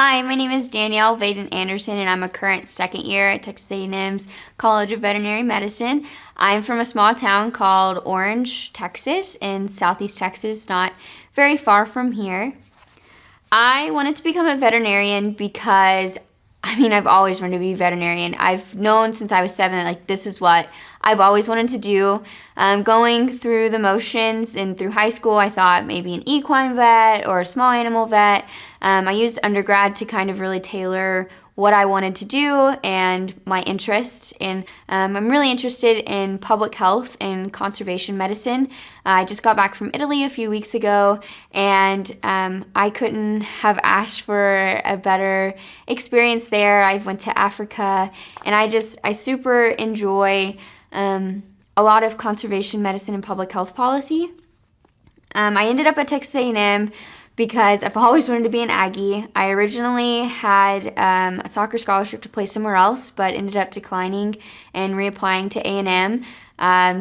Hi, my name is Danielle Vaden Anderson, and I'm a current second year at Texas A&M's College of Veterinary Medicine. I'm from a small town called Orange, Texas, in southeast Texas, not very far from here. I wanted to become a veterinarian because I've always wanted to be a veterinarian. I've known since I was 7 that this is what I've always wanted to do. Going through the motions and through high school, I thought maybe an equine vet or a small animal vet. I used undergrad to kind of really tailor what I wanted to do and my interests. And I'm really interested in public health and conservation medicine. I just got back from Italy a few weeks ago, and I couldn't have asked for a better experience there. I went to Africa, and I super enjoy a lot of conservation medicine and public health policy. I ended up at Texas A&M because I've always wanted to be an Aggie. I originally had a soccer scholarship to play somewhere else, but ended up declining and reapplying to A&M.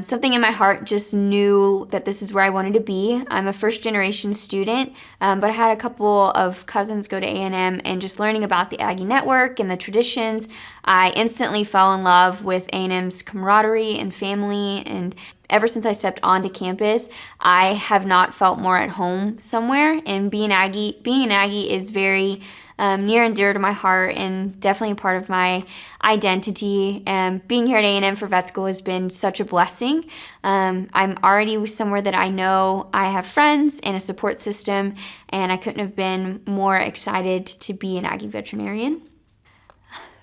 Something in my heart just knew that this is where I wanted to be. I'm a first-generation student, but I had a couple of cousins go to A&M, and just learning about the Aggie network and the traditions, I instantly fell in love with A&M's camaraderie and family, and ever since I stepped onto campus, I have not felt more at home somewhere. And being an Aggie is very near and dear to my heart, and definitely a part of my identity. And being here at A&M for vet school has been such a blessing. I'm already somewhere that I know I have friends and a support system, and I couldn't have been more excited to be an Aggie veterinarian.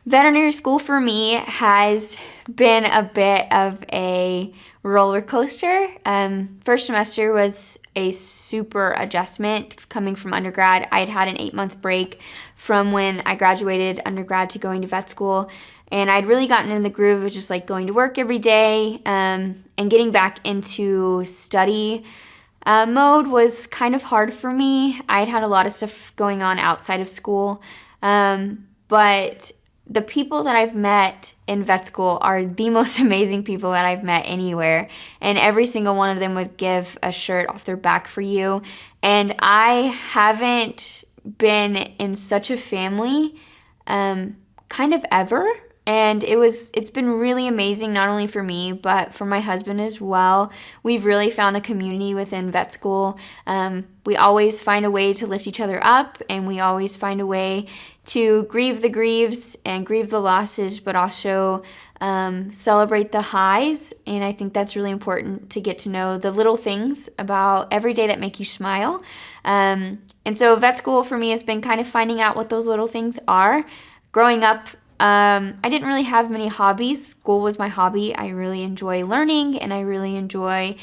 Veterinary school for me has been a bit of a roller coaster. First semester was a super adjustment coming from undergrad. I had an 8-month break from when I graduated undergrad to going to vet school, and I'd really gotten in the groove of just going to work every day, and getting back into study mode was kind of hard for me. I'd had a lot of stuff going on outside of school, but the people that I've met in vet school are the most amazing people that I've met anywhere, and every single one of them would give a shirt off their back for you. And I haven't been in such a family kind of ever, and it's been really amazing, not only for me but for my husband as well. We've really found a community within vet school. We always find a way to lift each other up, and we always find a way to grieve the grieves and grieve the losses, but also celebrate the highs. And I think that's really important, to get to know the little things about every day that make you smile. And so vet school for me has been kind of finding out what those little things are. Growing up, I didn't really have many hobbies. School was my hobby. I really enjoy learning, and I really enjoy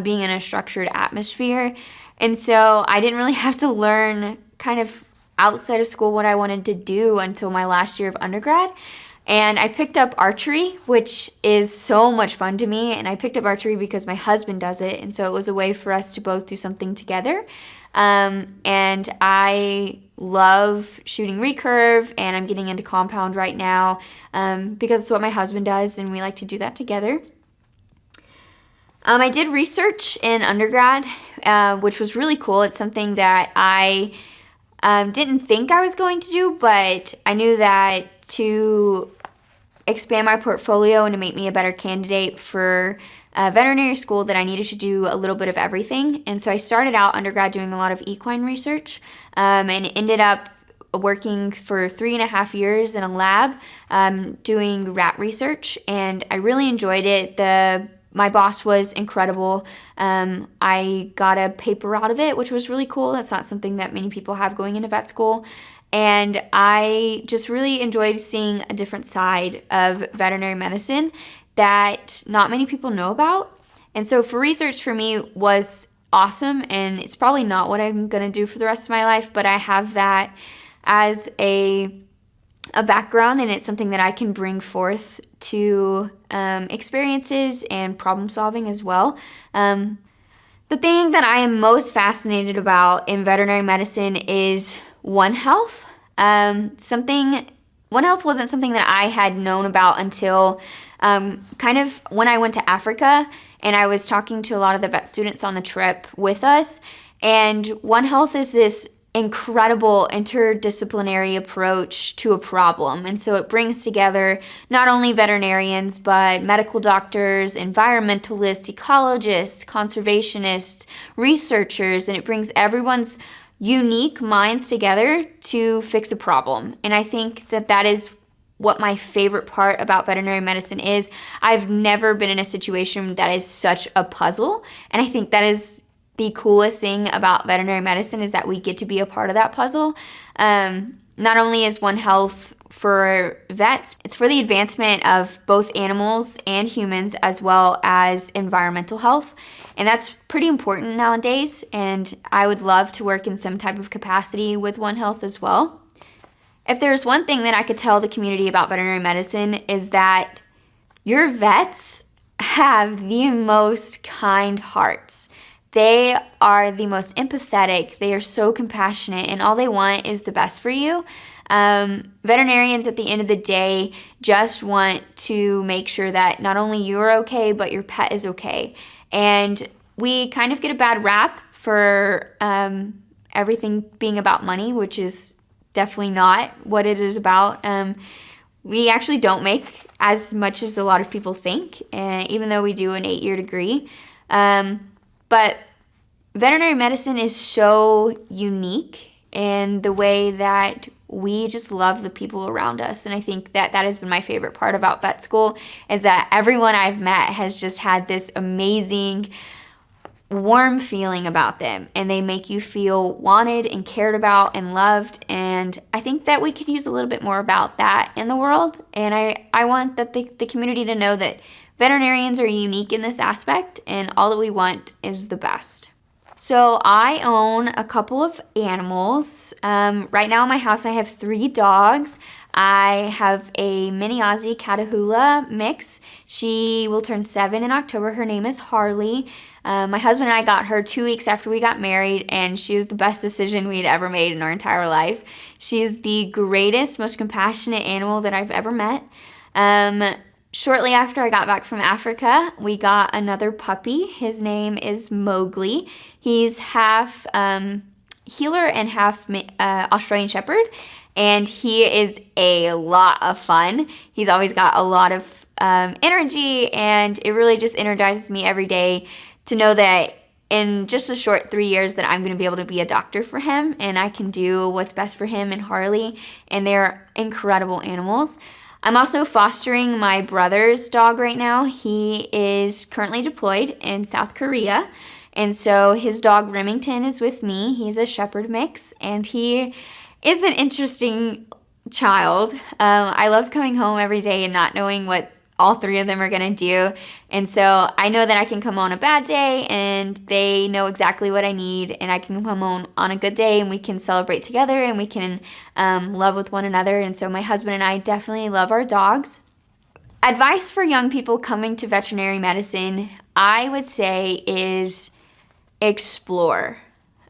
being in a structured atmosphere. And so I didn't really have to learn kind of outside of school what I wanted to do until my last year of undergrad. And I picked up archery, which is so much fun to me. And I picked up archery because my husband does it. And so it was a way for us to both do something together. And I love shooting recurve, and I'm getting into compound right now because it's what my husband does, and we like to do that together. I did research in undergrad, which was really cool. It's something that I didn't think I was going to do, but I knew that to expand my portfolio and to make me a better candidate for veterinary school, that I needed to do a little bit of everything. And so I started out undergrad doing a lot of equine research, and ended up working for 3.5 years in a lab doing rat research, and I really enjoyed it. My boss was incredible. I got a paper out of it, which was really cool. That's not something that many people have going into vet school. And I just really enjoyed seeing a different side of veterinary medicine that not many people know about. And so for research, for me, was awesome, and it's probably not what I'm going to do for the rest of my life, but I have that as a background, and it's something that I can bring forth to experiences and problem solving as well. The thing that I am most fascinated about in veterinary medicine is One Health. One Health wasn't something that I had known about until kind of when I went to Africa, and I was talking to a lot of the vet students on the trip with us. And One Health is this incredible interdisciplinary approach to a problem. And so it brings together not only veterinarians, but medical doctors, environmentalists, ecologists, conservationists, researchers, and it brings everyone's unique minds together to fix a problem. And I think that that is what my favorite part about veterinary medicine is. I've never been in a situation that is such a puzzle, and I think that is the coolest thing about veterinary medicine, is that we get to be a part of that puzzle. Not only is One Health for vets, it's for the advancement of both animals and humans, as well as environmental health. And that's pretty important nowadays. And I would love to work in some type of capacity with One Health as well. If there's one thing that I could tell the community about veterinary medicine, is that your vets have the most kind hearts. They are the most empathetic. They are so compassionate, and all they want is the best for you. Veterinarians, at the end of the day, just want to make sure that not only you are okay, but your pet is okay. And we kind of get a bad rap for everything being about money, which is definitely not what it is about. We actually don't make as much as a lot of people think, even though we do an 8-year degree. But veterinary medicine is so unique in the way that we just love the people around us. And I think that that has been my favorite part about vet school, is that everyone I've met has just had this amazing, warm feeling about them, and they make you feel wanted and cared about and loved. And I think that we could use a little bit more about that in the world. And I want that the community to know that veterinarians are unique in this aspect, and all that we want is the best. So I own a couple of animals. Right now in my house I have 3 dogs. I have a mini Aussie Catahoula mix. She will turn 7 in October. Her name is Harley. My husband and I got her 2 weeks after we got married, and she was the best decision we'd ever made in our entire lives. She's the greatest, most compassionate animal that I've ever met. Shortly after I got back from Africa, we got another puppy. His name is Mowgli. He's half healer and half Australian Shepherd, and he is a lot of fun. He's always got a lot of energy, and it really just energizes me every day to know that in just a short 3 years that I'm going to be able to be a doctor for him, and I can do what's best for him and Harley, and they're incredible animals. I'm also fostering my brother's dog right now. He is currently deployed in South Korea, and so his dog Remington is with me. He's a shepherd mix, and he is an interesting child. I love coming home every day and not knowing what all 3 of them are going to do. And so I know that I can come on a bad day and they know exactly what I need, and I can come on a good day and we can celebrate together and we can love with one another. And so my husband and I definitely love our dogs. Advice for young people coming to veterinary medicine, I would say, is explore.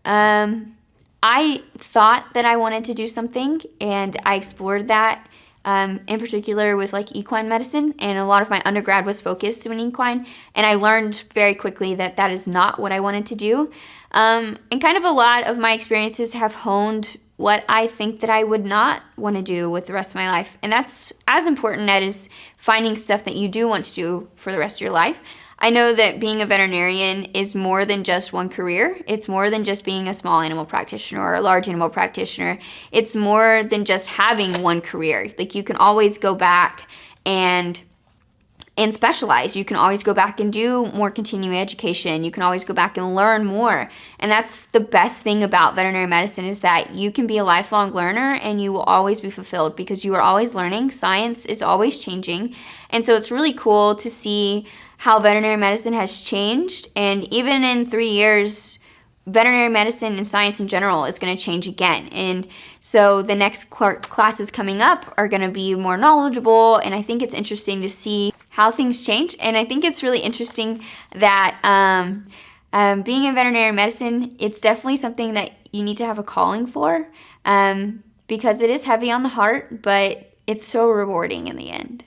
I thought that I wanted to do something, and I explored that. In particular with like equine medicine, and a lot of my undergrad was focused in equine, and I learned very quickly that that is not what I wanted to do. And kind of a lot of my experiences have honed what I think that I would not want to do with the rest of my life. And that's as important as finding stuff that you do want to do for the rest of your life. I know that being a veterinarian is more than just one career. It's more than just being a small animal practitioner or a large animal practitioner. It's more than just having one career. Like, you can always go back and specialize. You can always go back and do more continuing education. You can always go back and learn more. And that's the best thing about veterinary medicine, is that you can be a lifelong learner and you will always be fulfilled because you are always learning. Science is always changing. And so it's really cool to see how veterinary medicine has changed. And even in 3 years, veterinary medicine and science in general is going to change again. And so the next classes coming up are going to be more knowledgeable, and I think it's interesting to see how things change. And I think it's really interesting that being in veterinary medicine, it's definitely something that you need to have a calling for, because it is heavy on the heart, but it's so rewarding in the end.